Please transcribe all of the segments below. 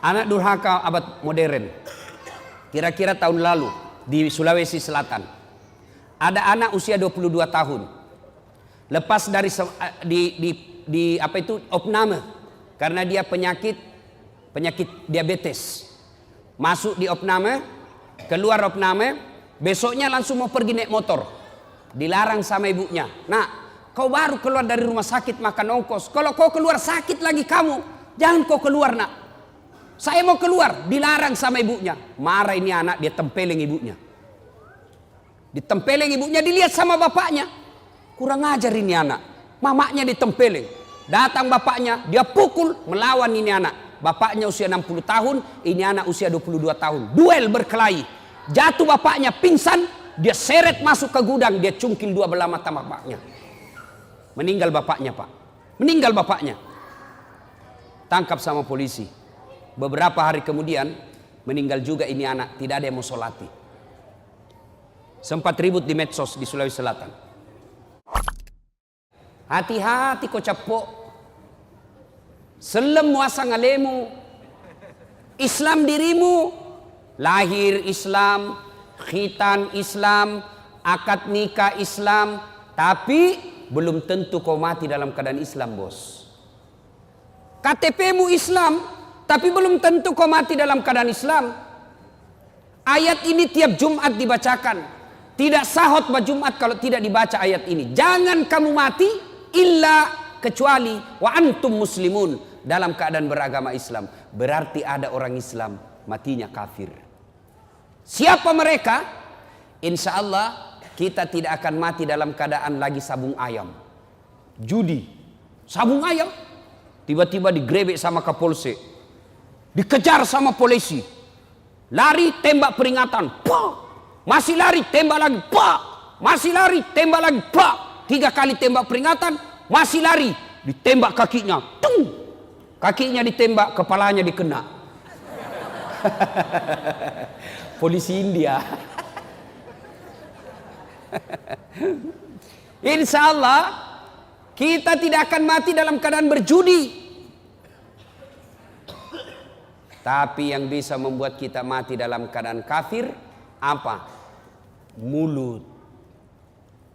Anak durhaka abad modern. Kira-kira tahun lalu di Sulawesi Selatan. Ada anak usia 22 tahun. Lepas dari apa itu opname karena dia penyakit diabetes. Masuk di opname, keluar opname, besoknya langsung mau pergi naik motor. Dilarang sama ibunya. Nah, kau baru keluar dari rumah sakit makan ongkos. Kalau kau keluar sakit lagi kamu, jangan kau keluar nak. Saya mau keluar, dilarang sama ibunya. Marah ini anak, dia tempeleng ibunya. Ditempeleng ibunya, dilihat sama bapaknya. Kurang ajar ini anak. Mamanya ditempeleng. Datang bapaknya, dia pukul, melawan ini anak. Bapaknya usia 60 tahun, ini anak usia 22 tahun. Duel berkelahi. Jatuh bapaknya, pingsan, dia seret masuk ke gudang, dia cungkil dua belah mata bapaknya. Meninggal bapaknya, Pak. Meninggal bapaknya. Tangkap sama polisi. Beberapa hari kemudian meninggal juga ini anak, tidak ada yang mau solati. Sempat ribut di medsos di Sulawesi Selatan. Hati-hati kau capok. Selem muasa ngalemu. Islam dirimu. Lahir Islam, khitan Islam, akad nikah Islam. Tapi belum tentu kau mati dalam keadaan Islam, bos. KTP-mu Islam, tapi belum tentu kau mati dalam keadaan Islam. Ayat ini tiap Jumat dibacakan. Tidak sah khutbah Jumat kalau tidak dibaca ayat ini. Jangan kamu mati illa kecuali wa antum muslimun, dalam keadaan beragama Islam. Berarti ada orang Islam matinya kafir. Siapa mereka? Insya Allah kita tidak akan mati dalam keadaan lagi sabung ayam. Judi, sabung ayam. Tiba-tiba digrebek sama Kapolsek. Dikejar sama polisi. Lari, tembak peringatan. Pak! Masih lari, tembak lagi. Pak! Masih lari, tembak lagi. Pak! 3 kali tembak peringatan. Masih lari. Ditembak kakinya. Tung! Kakinya ditembak, kepalanya dikena. Polisi India. Insya Allah kita tidak akan mati dalam keadaan berjudi. Tapi yang bisa membuat kita mati dalam keadaan kafir apa? Mulut.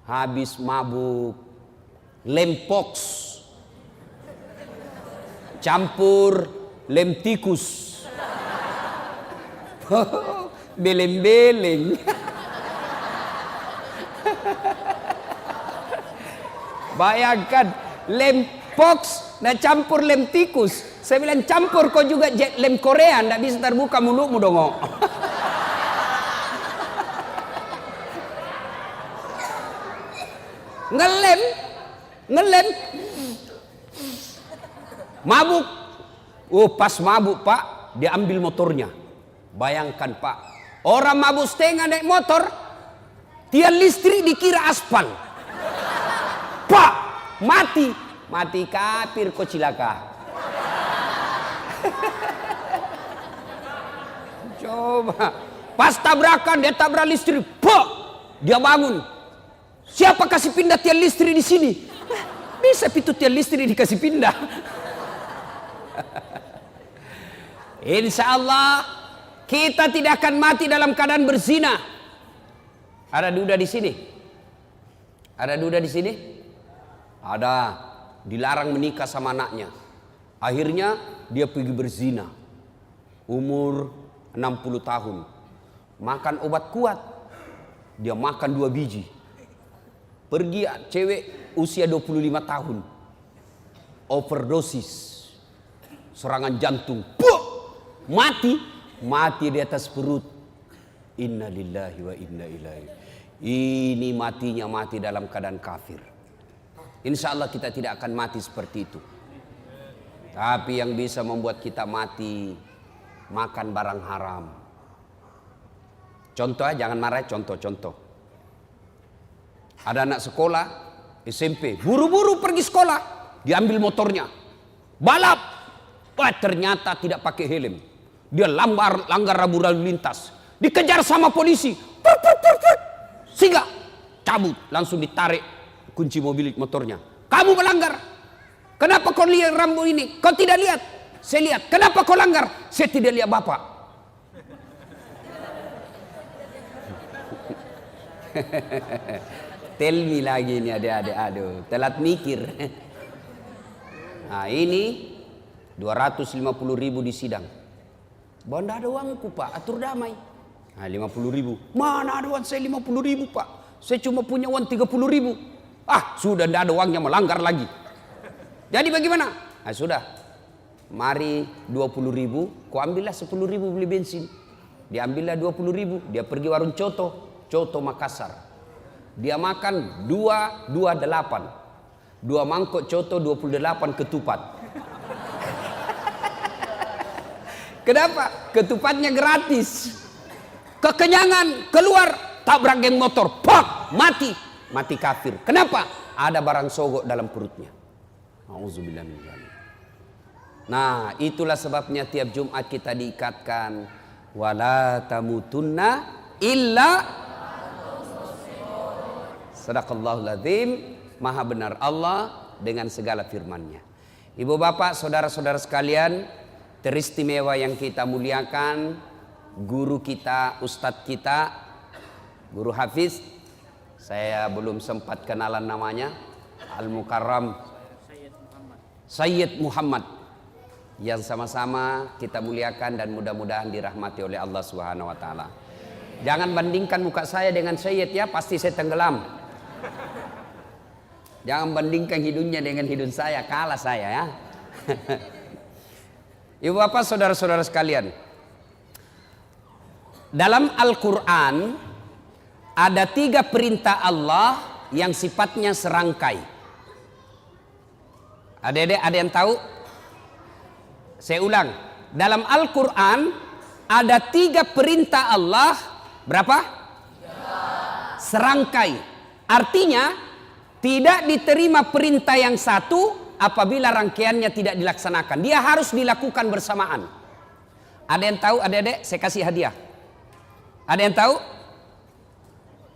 Habis mabuk, lempox, campur lem tikus. Beleng-beleng. Bayangkan lempox dan campur lem tikus. Saya bilang campur kau juga lem Korea, ndak bisa terbuka mulutmu dong. Ngelem. Mabuk. Oh, pas mabuk, Pak, dia ambil motornya. Bayangkan, Pak, orang mabuk setengah naik motor, tiang listrik dikira aspal. Pak, mati kafir kok cilaka. Coba, pas tabrakan dia tabrak listrik, Pak, dia bangun. Siapa kasih pindah tiang listrik di sini? Bisa pintu tiang listrik dikasih pindah. Insya Allah kita tidak akan mati dalam keadaan berzina. Ada duda di sini? Ada duda di sini? Ada. Dilarang menikah sama anaknya. Akhirnya dia pergi berzina. Umur 60 tahun. Makan obat kuat. Dia makan 2 biji. Pergi cewek usia 25 tahun. Overdosis. Serangan jantung. Puh! Mati di atas perut. Inna lillahi wa inna ilaihi. Ini matinya mati dalam keadaan kafir. Insya Allah kita tidak akan mati seperti itu. Tapi yang bisa membuat kita mati, makan barang haram. Contoh, jangan marah, contoh. Ada anak sekolah SMP, buru-buru pergi sekolah, diambil motornya, balap. Wah, ternyata tidak pakai helm. Dia langgar rambu lalu lintas. Dikejar sama polisi. Sehingga cabut, langsung ditarik kunci mobil motornya. Kamu melanggar. Kenapa kau lihat rambu ini? Kau tidak lihat? Saya lihat. Kenapa kau langgar? Saya tidak lihat bapak. Tell me lagi ini adik-adik. Aduh, telat mikir. Nah ini 250.000 di sidang. Banda ada uangku pak, atur damai. Nah 50.000. Mana ada uang saya 50.000 pak? Saya cuma punya uang 30.000. Ah sudah tidak ada uangnya, melanggar lagi. Jadi bagaimana? Nah sudah. Mari 20.000, kau ambillah 10.000 beli bensin. Diambillah 20.000, dia pergi warung Coto Makassar. Dia makan 2 mangkok Coto 28 ketupat. Kenapa? Ketupatnya gratis. Kekenyangan, keluar, tabrak geng motor, pak, mati kafir. Kenapa? Ada barang sogok dalam perutnya. Auzubillah min dzalik. Nah, itulah sebabnya tiap Jumat kita diikatkan wala tamutunna illa. Sadaqallahul azim. Maha benar Allah dengan segala firman-Nya. Ibu bapak, saudara-saudara sekalian, teristimewa yang kita muliakan, guru kita, ustadz kita, guru Hafiz, saya belum sempat kenalan namanya, Al-Mukarram Sayyid Muhammad, yang sama-sama kita muliakan dan mudah-mudahan dirahmati oleh Allah Subhanahu wa taala. Jangan bandingkan muka saya dengan Sayyid ya, pasti saya tenggelam. Jangan bandingkan hidungnya dengan hidung saya, kalah saya ya. Ibu bapak, saudara-saudara sekalian, dalam Al-Quran ada 3 perintah Allah yang sifatnya serangkai. Adik-adik ada yang tahu? Saya ulang, dalam Al-Quran ada 3 perintah Allah. Berapa? 3. Serangkai. Artinya tidak diterima perintah yang satu apabila rangkaiannya tidak dilaksanakan. Dia harus dilakukan bersamaan. Ada yang tahu adik-adik? Saya kasih hadiah. Ada yang tahu?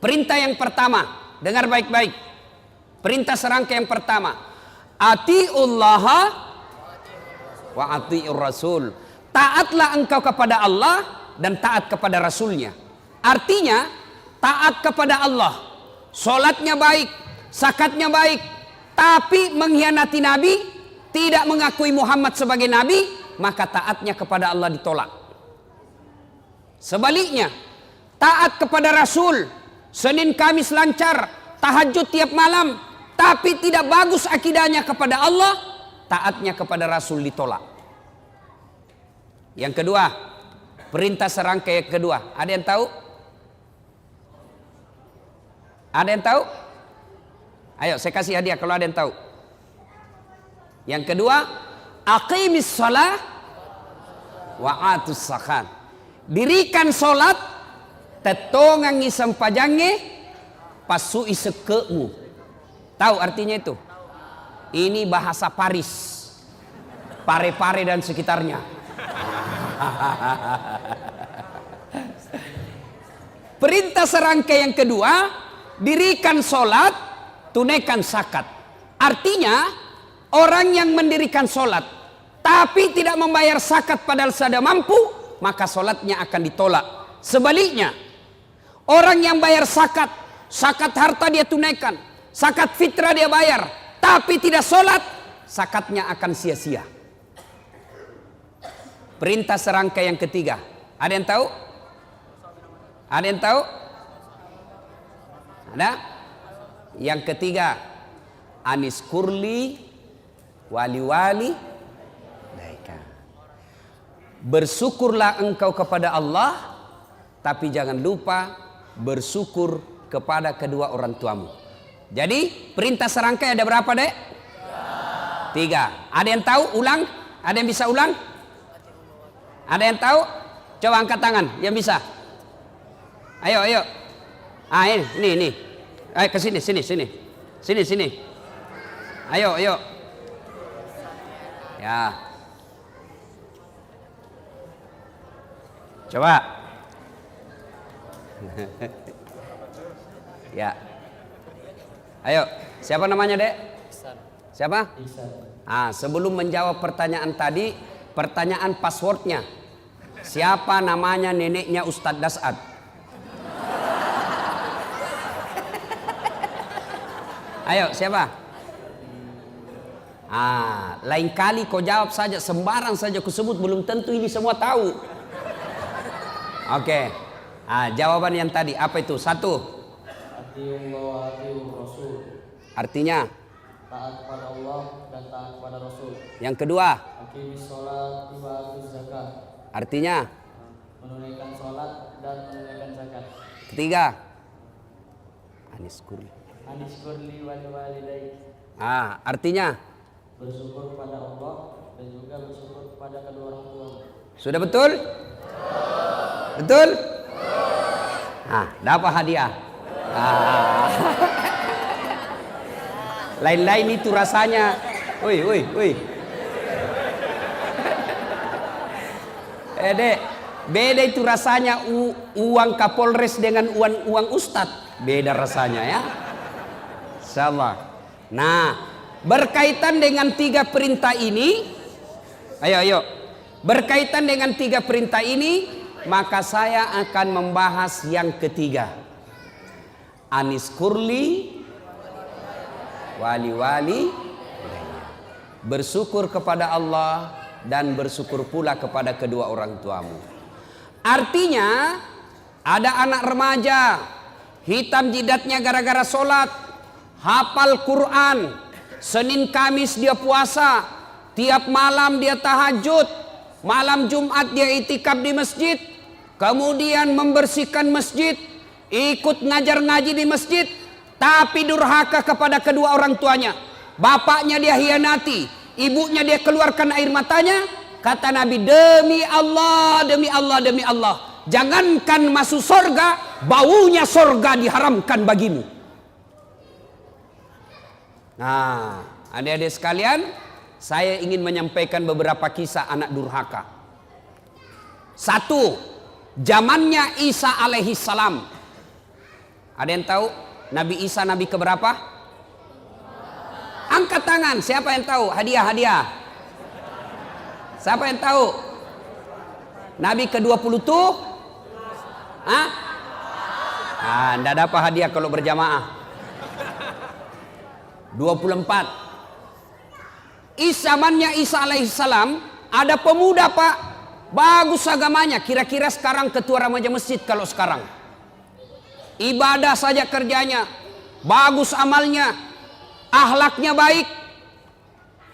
Perintah yang pertama, dengar baik-baik. Perintah serangkai yang pertama, atiullaha wa atiur rasul. Taatlah engkau kepada Allah dan taat kepada Rasulnya. Artinya taat kepada Allah, sholatnya baik, zakatnya baik, tapi mengkhianati Nabi, tidak mengakui Muhammad sebagai Nabi, maka taatnya kepada Allah ditolak. Sebaliknya, taat kepada Rasul, Senin Kamis lancar, tahajud tiap malam, tapi tidak bagus akidahnya kepada Allah, taatnya kepada Rasul ditolak. Yang kedua, perintah serangkai yang kedua, ada yang tahu? Ada yang tahu? Ayo saya kasih hadiah kalau ada yang tahu. Yang kedua, aqimis shalah wa atus zakat. Dirikan solat, tetongangi sempajange, pasui sekemu. Tahu artinya itu? Ini bahasa Paris, Pare-Pare dan sekitarnya. Perintah serangkai yang kedua, dirikan solat, tunaikan zakat. Artinya orang yang mendirikan solat tapi tidak membayar zakat padahal sudah mampu, maka solatnya akan ditolak. Sebaliknya, orang yang bayar zakat, zakat harta dia tunaikan, zakat fitrah dia bayar, tapi tidak solat, zakatnya akan sia-sia. Perintah serangkai yang ketiga, ada yang tahu? Ada yang tahu? Ada? Yang ketiga, anis kurli wali-wali daika. Bersyukurlah engkau kepada Allah, tapi jangan lupa bersyukur kepada kedua orang tuamu. Jadi perintah serangkai ada berapa, Dek? 3. Ada yang tahu? Ulang? Ada yang bisa ulang? Ada yang tahu? Coba angkat tangan yang bisa. Ayo, ayo. Ah, ini. Ayo ke sini. Sini. Ayo. Ya. Coba. Ya. Ayo, siapa namanya, Dek? Siapa? Sebelum menjawab pertanyaan tadi, Pertanyaan passwordnya. Siapa namanya neneknya Ustadz Dasad? Ayo, siapa? Lain kali kau jawab saja, sembarang saja kau sebut, belum tentu ini semua tahu. Oke. Jawaban yang tadi apa itu? 1. Artinya taat kepada Allah dan taat kepada Rasul. Yang kedua, Aqimis sholat wa atuz zakat. artinya Menunaikan sholat dan menunaikan zakat. ketiga, Aniskurli. Anishkurli wal walidaik. Artinya Bersyukur kepada Allah dan juga bersyukur kepada kedua orang tua. sudah betul? Betul? Dapat hadiah. Lain-lain itu rasanya. Woi. Dek, beda itu rasanya uang Kapolres dengan uang Ustadz. Beda rasanya ya. Insyaallah. Nah, berkaitan dengan 3 perintah ini, ayo. Berkaitan dengan 3 perintah ini, maka saya akan membahas yang ketiga. Aniskurli wali. Bersyukur kepada Allah dan bersyukur pula kepada kedua orang tuamu. Artinya, ada anak remaja hitam jidatnya gara-gara sholat, hafal Quran, Senin Kamis dia puasa, tiap malam dia tahajud, malam Jumat dia itikaf di masjid, kemudian membersihkan masjid, ikut ngajar ngaji di masjid, tapi durhaka kepada kedua orang tuanya. Bapaknya dia hianati, ibunya dia keluarkan air matanya. Kata Nabi, demi Allah, jangankan masuk sorga, baunya sorga diharamkan bagimu. Nah, adik-adik sekalian, saya ingin menyampaikan beberapa kisah anak durhaka. 1, zamannya Isa alaihi salam. Ada yang tahu Nabi Isa nabi keberapa? Angkat tangan, siapa yang tahu? Hadiah. Siapa yang tahu? Nabi ke-20 tuh? Nggak dapat hadiah kalau berjamaah. 24. Zamannya Isa alaihissalam, ada pemuda pak, bagus agamanya. Kira-kira sekarang ketua remaja masjid kalau sekarang. Ibadah saja kerjanya, bagus amalnya, akhlaknya baik.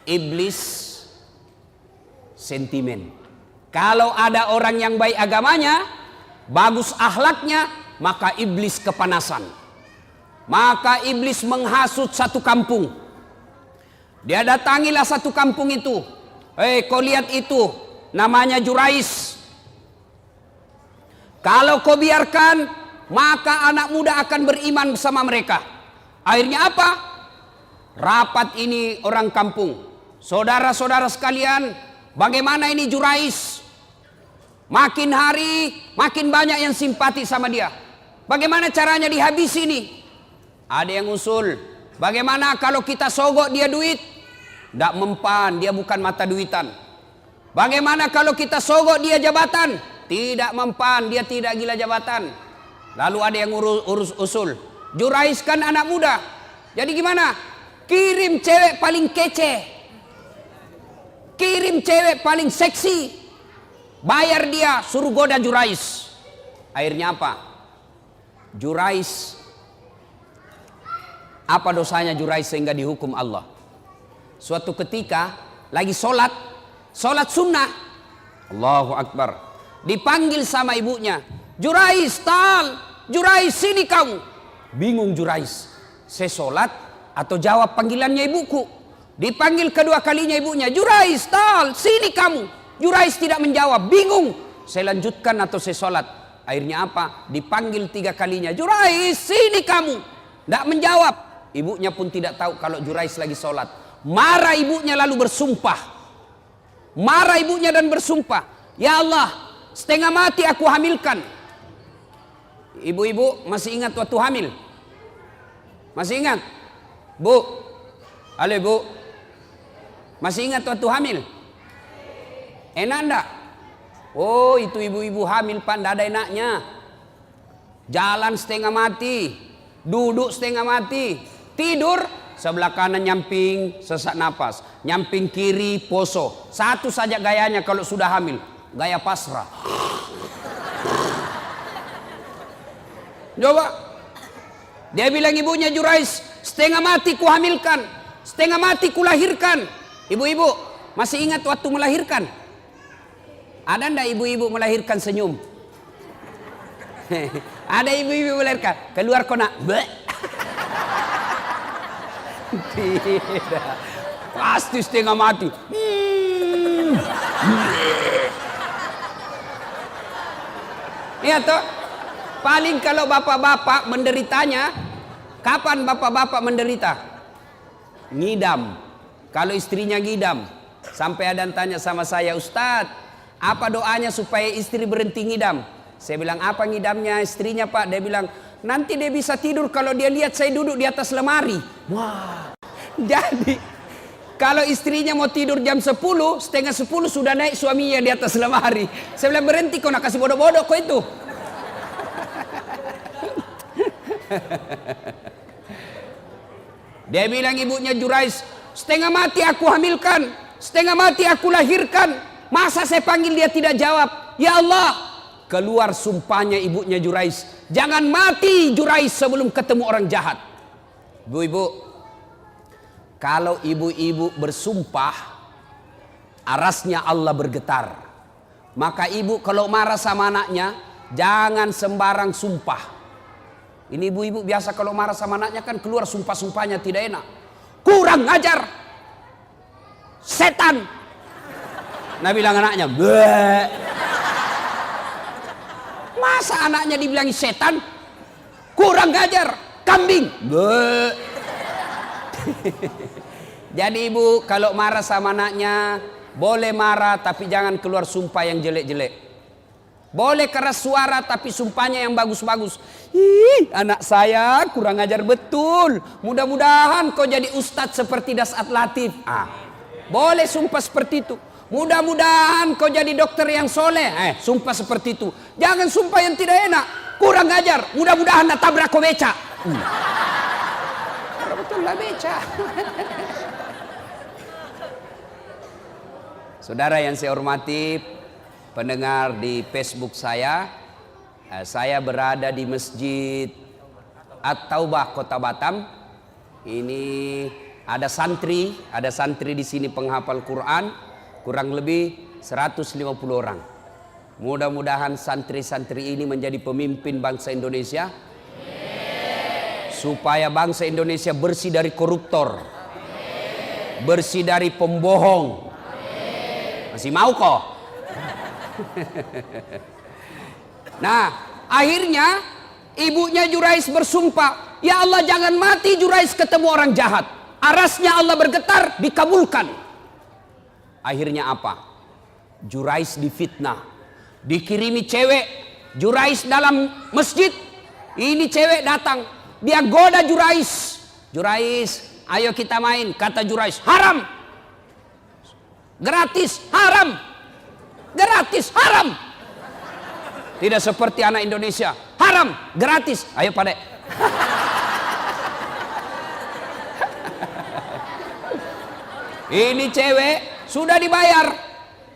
Iblis sentimen. Kalau ada orang yang baik agamanya, bagus akhlaknya, maka iblis kepanasan. Maka iblis menghasut satu kampung. Dia datangilah satu kampung itu. Kau lihat itu, namanya Jurais. Kalau kau biarkan, maka anak muda akan beriman bersama mereka. Akhirnya apa? Rapat ini orang kampung. Saudara-saudara sekalian, bagaimana ini Jurais? Makin hari, makin banyak yang simpati sama dia. Bagaimana caranya dihabisi ini? Ada yang usul, bagaimana kalau kita sogok dia duit? Tidak mempan, dia bukan mata duitan. Bagaimana kalau kita sogok dia jabatan? Tidak mempan, dia tidak gila jabatan. Lalu ada yang urus usul, Jurais kan anak muda. Jadi gimana? Kirim cewek paling kece, kirim cewek paling seksi, bayar dia, suruh goda Jurais. Akhirnya apa? Jurais, apa dosanya Jurais sehingga dihukum Allah? Suatu ketika lagi sholat sunnah, Allahu Akbar, dipanggil sama ibunya, Jurais, Jurais sini kamu. Bingung Jurais, saya sholat atau jawab panggilannya ibuku. Dipanggil kedua kalinya ibunya, Jurais, sini kamu. Jurais tidak menjawab, bingung, saya lanjutkan atau saya sholat. Akhirnya apa? Dipanggil 3 kalinya, Jurais, sini kamu. Tidak menjawab. Ibunya pun tidak tahu kalau Jurais lagi sholat. Marah ibunya lalu bersumpah. Marah ibunya dan bersumpah, ya Allah, setengah mati aku hamilkan. Ibu-ibu masih ingat waktu hamil? Masih ingat? Bu, halo ibu, masih ingat waktu hamil? Enak enggak? Oh, itu ibu-ibu hamil Pak, enggak ada enaknya. Jalan setengah mati, duduk setengah mati, tidur sebelah kanan nyamping sesak napas, nyamping kiri poso. Satu saja gayanya kalau sudah hamil, gaya pasrah. Coba. Dia bilang ibunya Jurais, setengah mati ku hamilkan, setengah mati ku lahirkan. Ibu-ibu masih ingat waktu melahirkan? Ada ndak ibu-ibu melahirkan senyum? Ada ibu-ibu melahirkan keluar kona. Tidak. Pasti setengah mati. Iya toh. Paling kalau bapak-bapak menderitanya, kapan bapak-bapak menderita? Ngidam. Kalau istrinya ngidam. Sampai ada yang tanya sama saya, Ustadz, apa doanya supaya istri berhenti ngidam? Saya bilang, apa ngidamnya istrinya Pak? Dia bilang, nanti dia bisa tidur kalau dia lihat saya duduk di atas lemari. Wah. Jadi, kalau istrinya mau tidur jam 10, setengah 10 sudah naik suaminya di atas lemari. Saya bilang, berhenti kau nak kasih bodoh-bodoh kau itu. Dia bilang ibunya Jurais, setengah mati aku hamilkan, setengah mati aku lahirkan. Masa saya panggil dia tidak jawab? Ya Allah, keluar sumpahnya ibunya Jurais. Jangan mati Jurais sebelum ketemu orang jahat. Ibu-ibu, kalau ibu-ibu bersumpah, arasnya Allah bergetar. Maka ibu kalau marah sama anaknya, jangan sembarang sumpah. Ini ibu-ibu biasa kalau marah sama anaknya kan keluar sumpah-sumpahnya tidak enak. Kurang ajar, setan. Nah bilang anaknya, bleh. Masa anaknya dibilangi setan? Kurang ajar, kambing. Bleh. Jadi ibu kalau marah sama anaknya, boleh marah tapi jangan keluar sumpah yang jelek-jelek. Boleh keras suara tapi sumpahnya yang bagus-bagus. Ih, anak saya kurang ajar betul. Mudah-mudahan kau jadi ustadz seperti Dasat Latif. Boleh sumpah seperti itu. Mudah-mudahan kau jadi dokter yang soleh. Sumpah seperti itu. Jangan sumpah yang tidak enak. Kurang ajar. Mudah-mudahan tabrak kau beca. Betul lah beca. Saudara yang saya hormati, pendengar di Facebook saya berada di Masjid At-Taubah Kota Batam. Ini ada santri di sini penghafal Quran, kurang lebih 150 orang. Mudah-mudahan santri-santri ini menjadi pemimpin bangsa Indonesia, supaya bangsa Indonesia bersih dari koruptor, bersih dari pembohong. Masih mau kok? Nah, akhirnya ibunya Jurais bersumpah, ya Allah jangan mati Jurais ketemu orang jahat. Arasnya Allah bergetar, dikabulkan. Akhirnya apa? Jurais difitnah, dikirimi cewek. Jurais dalam masjid, ini cewek datang, dia goda Jurais. Jurais, ayo kita main. Kata Jurais, haram. Gratis, haram. Gratis, haram. Tidak seperti anak Indonesia, haram, gratis. Ayo Pak Dek. Ini cewek sudah dibayar,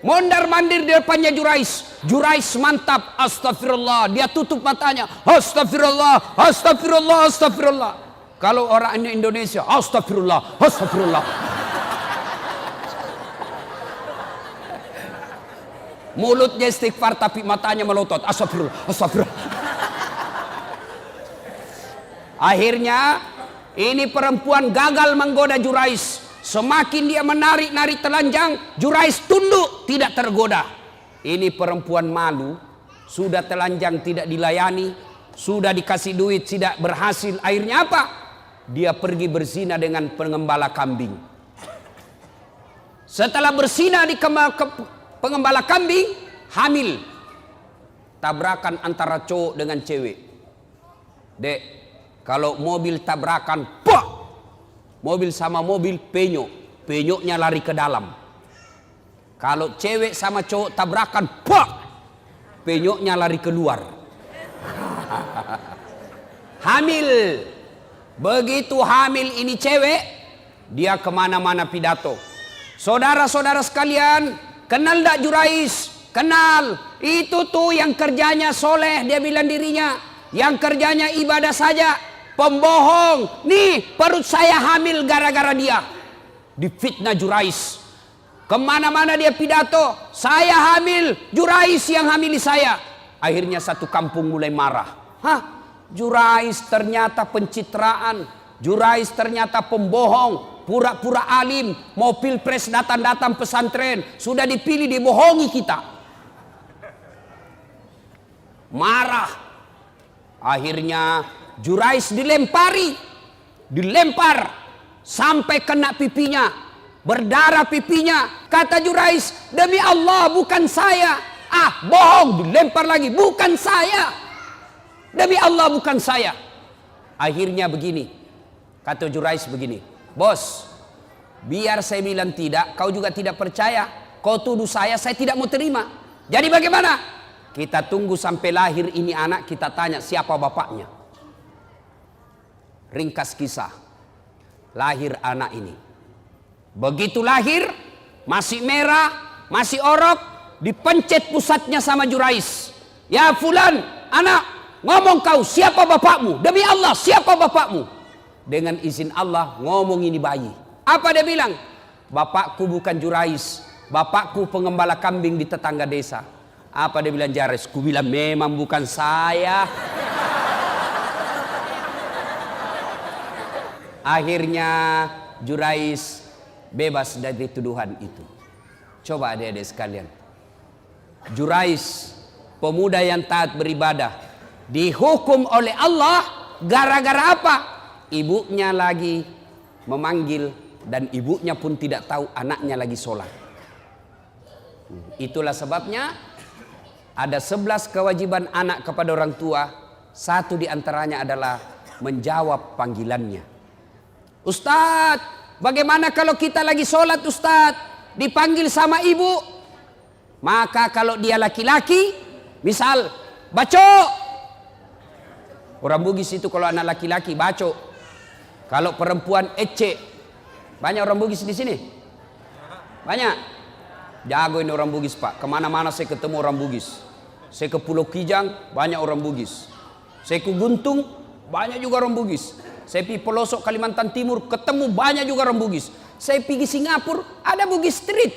mondar mandir di depannya Jurais. Jurais mantap, astagfirullah. Dia tutup matanya, astagfirullah, astagfirullah, astagfirullah. Kalau orang Indonesia, astagfirullah, astagfirullah. Mulutnya istighfar tapi matanya melotot. Astagfirullah, astagfirullah. Akhirnya ini perempuan gagal menggoda Jurais. Semakin dia menarik-narik telanjang, Jurais tunduk, tidak tergoda. Ini perempuan malu, sudah telanjang tidak dilayani, sudah dikasih duit tidak berhasil. Akhirnya apa? Dia pergi berzina dengan pengembala kambing. Setelah berzina di pengembala kambing, hamil. Tabrakan antara cowok dengan cewek. Dek, kalau mobil tabrakan, mobil sama mobil penyok, penyoknya lari ke dalam. Kalau cewek sama cowok tabrakan, pak, penyoknya lari keluar. Hamil. Begitu hamil ini cewek, dia kemana-mana pidato. Saudara-saudara sekalian, kenal tak Jurais? Kenal. Itu tuh yang kerjanya soleh, dia bilang dirinya. Yang kerjanya ibadah saja. Pembohong. Nih, perut saya hamil gara-gara dia. Difitnah Jurais. Kemana-mana dia pidato. Saya hamil, Jurais yang hamili saya. Akhirnya satu kampung mulai marah. Hah? Jurais ternyata pencitraan. Jurais ternyata pembohong. Pura-pura alim. Mau pilpres datang-datang pesantren. Sudah dipilih, dibohongi kita. Marah. Akhirnya Jurais dilempar sampai kena pipinya, berdarah pipinya. Kata Jurais, demi Allah bukan saya. Ah, bohong, dilempar lagi, bukan saya. Demi Allah bukan saya. Akhirnya begini, kata Jurais begini, bos, biar saya bilang tidak, kau juga tidak percaya. Kau tuduh saya tidak mau terima. Jadi bagaimana? Kita tunggu sampai lahir ini anak, kita tanya siapa bapaknya. Ringkas kisah, lahir anak ini. Begitu lahir, masih merah, masih orok, dipencet pusatnya sama Jurais. Ya fulan, anak, ngomong kau, siapa bapakmu? Demi Allah, siapa bapakmu? Dengan izin Allah, ngomong ini bayi. Apa dia bilang? Bapakku bukan Jurais, bapakku pengembala kambing di tetangga desa. Apa dia bilang Jurais? Ku bilang memang bukan saya. Akhirnya Jurais bebas dari tuduhan itu. Coba adik-adik sekalian. Jurais, pemuda yang taat beribadah, dihukum oleh Allah gara-gara apa? Ibunya lagi memanggil dan ibunya pun tidak tahu anaknya lagi sholat. Itulah sebabnya ada 11 kewajiban anak kepada orang tua. Satu diantaranya adalah menjawab panggilannya. Ustadz, bagaimana kalau kita lagi sholat Ustadz, dipanggil sama ibu? Maka kalau dia laki-laki, misal baco. Orang Bugis itu kalau anak laki-laki baco. Kalau perempuan ece. Banyak orang Bugis di sini? Banyak? Jago ini orang Bugis pak. Kemana-mana saya ketemu orang Bugis. Saya ke Pulau Kijang, banyak orang Bugis. Saya ke Guntung, banyak juga orang Bugis. Saya pergi pelosok Kalimantan Timur, ketemu banyak juga orang Bugis. Saya pergi Singapura, ada Bugis Street.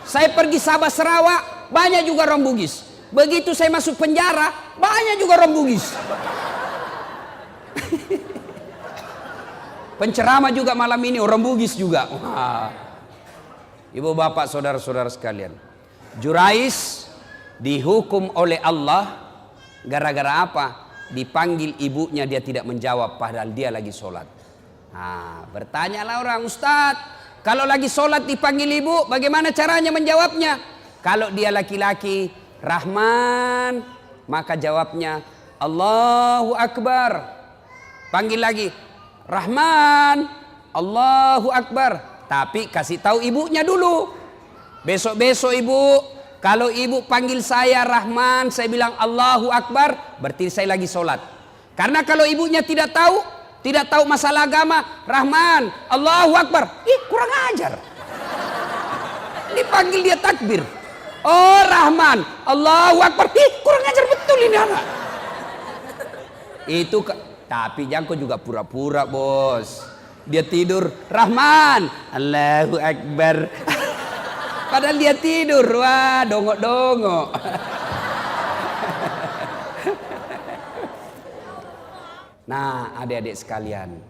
Saya pergi Sabah Sarawak, banyak juga orang Bugis. Begitu saya masuk penjara, banyak juga orang Bugis. Penceramah juga malam ini orang Bugis juga. Wah. Ibu bapak saudara-saudara sekalian, Jurais dihukum oleh Allah gara-gara apa? Dipanggil ibunya dia tidak menjawab padahal dia lagi sholat. Nah, bertanyalah orang, Ustadz, kalau lagi sholat dipanggil ibu, bagaimana caranya menjawabnya? Kalau dia laki-laki, Rahman, maka jawabnya Allahu Akbar. Panggil lagi, Rahman, Allahu Akbar. Tapi kasih tahu ibunya dulu. Besok-besok ibu, kalau ibu panggil saya Rahman, saya bilang Allahu Akbar, berarti saya lagi sholat. Karena kalau ibunya tidak tahu masalah agama, Rahman, Allahu Akbar, kurang ajar. Dipanggil dia takbir. Oh Rahman, Allahu Akbar, kurang ajar betul ini anak. Itu, tapi jangan juga pura-pura bos. Dia tidur, Rahman, Allahu Akbar. Padahal dia tidur, wah dongok-dongok. Nah adik-adik sekalian,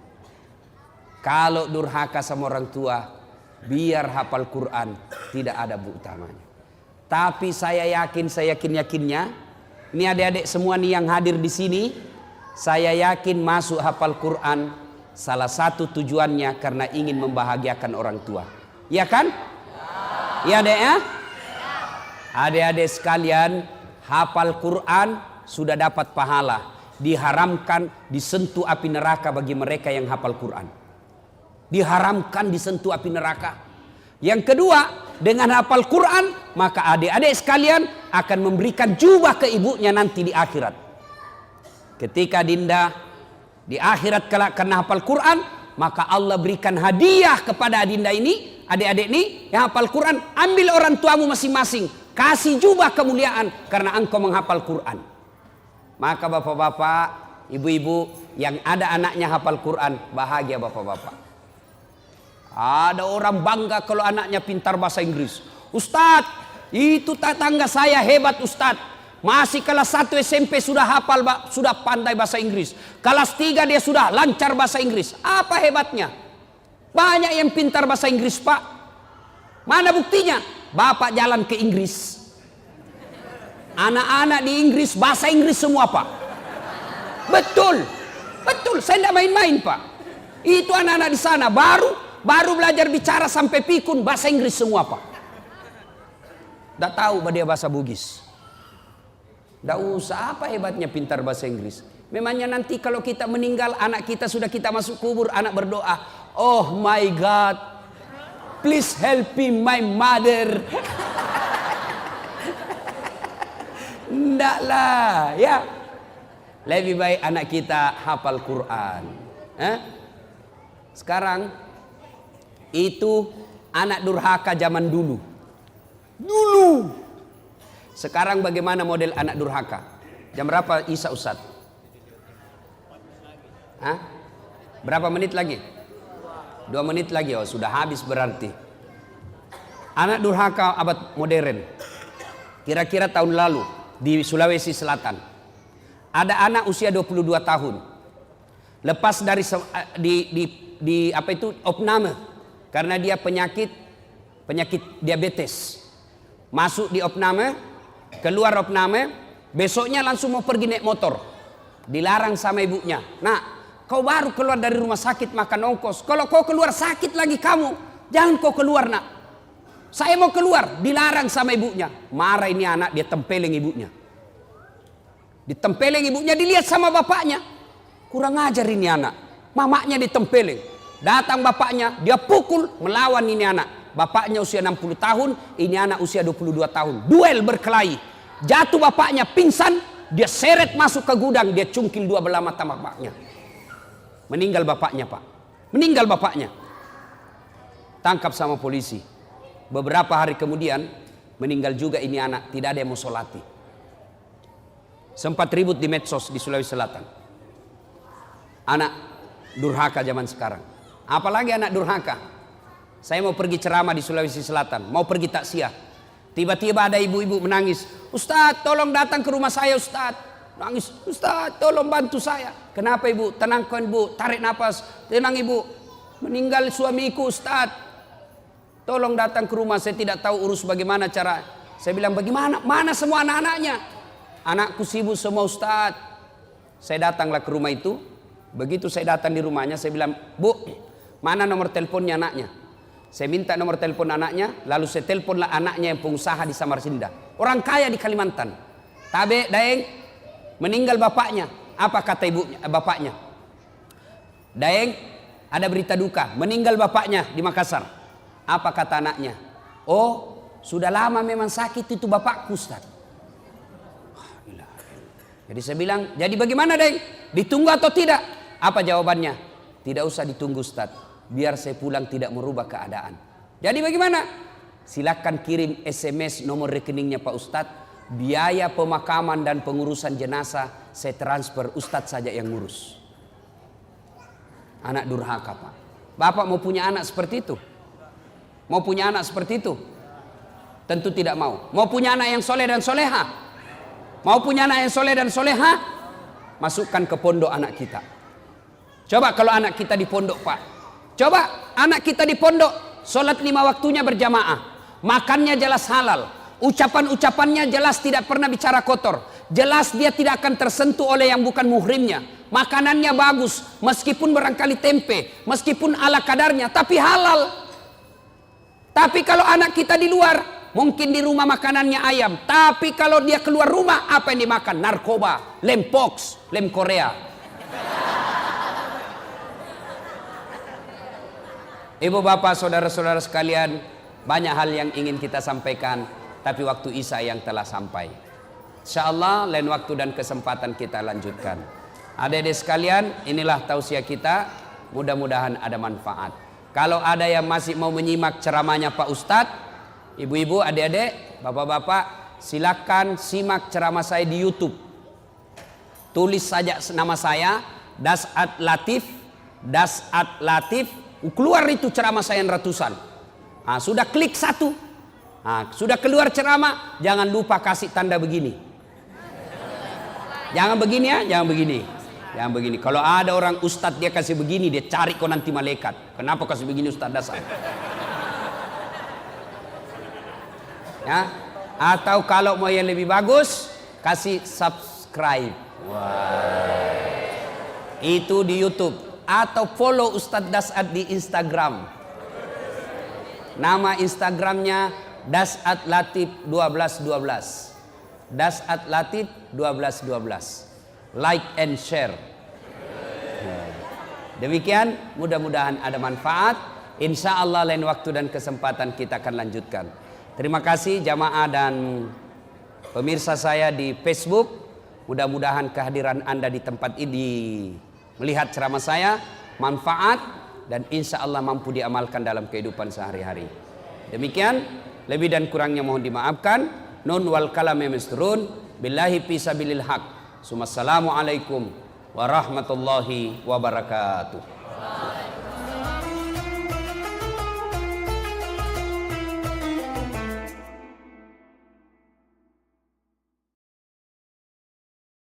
kalau durhaka sama orang tua, biar hafal Quran, tidak ada bu utamanya. Tapi saya yakinnya, ini adik-adik semua nih yang hadir di sini, saya yakin masuk hafal Quran, salah satu tujuannya karena ingin membahagiakan orang tua. Ya kan? Ya adek ya? Adik-adik sekalian, hafal Quran sudah dapat pahala. Diharamkan disentuh api neraka bagi mereka yang hafal Quran. diharamkan disentuh api neraka. Yang kedua, dengan hafal Quran, maka adik-adik sekalian akan memberikan jubah ke ibunya nanti di akhirat. Ketika Dinda di akhirat kelak karena hafal Quran, maka Allah berikan hadiah kepada Dinda ini, adik-adik ini yang hafal Quran. Ambil orang tuamu masing-masing, kasih jubah kemuliaan karena engkau menghafal Quran. Maka bapak-bapak, ibu-ibu yang ada anaknya hafal Quran, bahagia bapak-bapak. Ada orang bangga kalau anaknya pintar bahasa Inggris. Ustadz, itu tetangga saya hebat Ustadz. Masih kelas 1 SMP sudah hafal, sudah pandai bahasa Inggris. Kelas 3 dia sudah lancar bahasa Inggris. Apa hebatnya? Banyak yang pintar bahasa Inggris, Pak. Mana buktinya? Bapak jalan ke Inggris. Anak-anak di Inggris bahasa Inggris semua, Pak. Betul. Betul, saya tidak main-main, Pak. Itu anak-anak di sana baru belajar bicara sampai pikun bahasa Inggris semua, Pak. Tidak tahu dia bahasa Bugis. Tidak usah, apa hebatnya pintar bahasa Inggris. Memangnya nanti kalau kita meninggal, anak kita sudah kita masuk kubur, anak berdoa, oh my God, please help me my mother. Tidak lah, ya. Lebih baik anak kita hafal Quran. Sekarang itu anak durhaka zaman dulu. Sekarang bagaimana model anak durhaka? Jam berapa Isya Ustaz? Berapa menit lagi? 2 menit lagi. Oh, sudah habis berarti. Anak durhaka abad modern. Kira-kira tahun lalu di Sulawesi Selatan. Ada anak usia 22 tahun. Lepas dari opname. Karena dia penyakit diabetes. Masuk di opname, keluar opname, besoknya langsung mau pergi naik motor. Dilarang sama ibunya. Nah, kau baru keluar dari rumah sakit makan ongkos. Kalau kau keluar sakit lagi kamu, jangan kau keluar, nak. Saya mau keluar, dilarang sama ibunya. Marah ini anak, dia tempeleng ibunya. Ditempeleng ibunya, dilihat sama bapaknya. Kurang ajar ini anak. Mamanya ditempeleng. Datang bapaknya, dia pukul, melawan ini anak. Bapaknya usia 60 tahun, ini anak usia 22 tahun. Duel berkelahi. Jatuh bapaknya, pingsan, dia seret masuk ke gudang, dia cungkil 2 belah mata bapaknya. Meninggal bapaknya, Pak. Meninggal bapaknya. Tangkap sama polisi. Beberapa hari kemudian, meninggal juga ini anak, tidak ada yang mau sholati. Sempat ribut di medsos di Sulawesi Selatan. Anak durhaka zaman sekarang. Apalagi anak durhaka. Saya mau pergi ceramah di Sulawesi Selatan, mau pergi takziah. Tiba-tiba ada ibu-ibu menangis. Ustadz, tolong datang ke rumah saya, Ustadz. Nangis, Ustadz, tolong bantu saya. Kenapa ibu? Tenangkan ibu, tarik nafas. Tenang ibu, meninggal suamiku, Ustadz. Tolong datang ke rumah, saya tidak tahu urus bagaimana cara. Saya bilang, bagaimana? Mana semua anak-anaknya? Anakku sibuk semua, Ustadz. Saya datanglah ke rumah itu. Begitu saya datang di rumahnya, saya bilang, Bu, mana nomor teleponnya anaknya? Saya minta nomor telepon anaknya, lalu saya teleponlah anaknya yang pengusaha di Samarinda. Orang kaya di Kalimantan. Tabe, Daeng, meninggal bapaknya. Apa kata bapaknya? Daeng, ada berita duka, meninggal bapaknya di Makassar. Apa kata anaknya? Oh, sudah lama memang sakit itu bapakku, Ustaz. Jadi saya bilang, jadi bagaimana Daeng? Ditunggu atau tidak? Apa jawabannya? Tidak usah ditunggu, Ustaz. Biar saya pulang tidak merubah keadaan. Jadi bagaimana? Silakan kirim SMS nomor rekeningnya Pak Ustadz. Biaya pemakaman dan pengurusan jenazah saya transfer, Ustadz saja yang ngurus. Anak durhaka, Pak. Bapak mau punya anak seperti itu? Mau punya anak seperti itu? Tentu tidak mau. Mau punya anak yang soleh dan soleha? Mau punya anak yang soleh dan soleha? Masukkan ke pondok anak kita. Coba kalau anak kita di pondok, Pak. Coba anak kita di pondok, sholat 5 waktunya berjamaah, makannya jelas halal, ucapan-ucapannya jelas tidak pernah bicara kotor, jelas dia tidak akan tersentuh oleh yang bukan muhrimnya, makanannya bagus, meskipun barangkali tempe, meskipun ala kadarnya, tapi halal. Tapi kalau anak kita di luar, mungkin di rumah makanannya ayam, tapi kalau dia keluar rumah, apa yang dimakan? Narkoba, lem pox, lem Korea. Ibu bapak saudara-saudara sekalian, banyak hal yang ingin kita sampaikan, tapi waktu Isya yang telah sampai. Insyaallah lain waktu dan kesempatan kita lanjutkan. Adik-adik sekalian, inilah tausiah kita, mudah-mudahan ada manfaat. Kalau ada yang masih mau menyimak ceramahnya Pak Ustadz, ibu-ibu, adik-adik, bapak-bapak, silakan simak ceramah saya di YouTube. Tulis saja nama saya, Das'ad Latif, Das'ad Latif. Keluar itu ceramah saya yang ratusan. Nah, sudah klik satu. Nah, sudah keluar ceramah, jangan lupa kasih tanda begini. Jangan begini ya, jangan begini. Jangan begini. Kalau ada orang ustadz dia kasih begini, dia cari kau nanti malaikat. Kenapa kasih begini Ustadz Dasar? Ya. Atau kalau mau yang lebih bagus, kasih subscribe. Wah. Itu di YouTube. Atau follow Ustadz Das'ad di Instagram. Nama Instagramnya Das'ad Latif 1212. Das'ad Latif 1212. Like and share. Demikian, mudah-mudahan ada manfaat. Insya Allah lain waktu dan kesempatan kita akan lanjutkan. Terima kasih jamaah dan pemirsa saya di Facebook. Mudah-mudahan kehadiran Anda di tempat ini, melihat ceramah saya, manfaat dan insya Allah mampu diamalkan dalam kehidupan sehari-hari. Demikian, lebih dan kurangnya mohon dimaafkan. Nun wal kalam misturun billahi fisabilil haq. Assalamualaikum warahmatullahi wabarakatuh.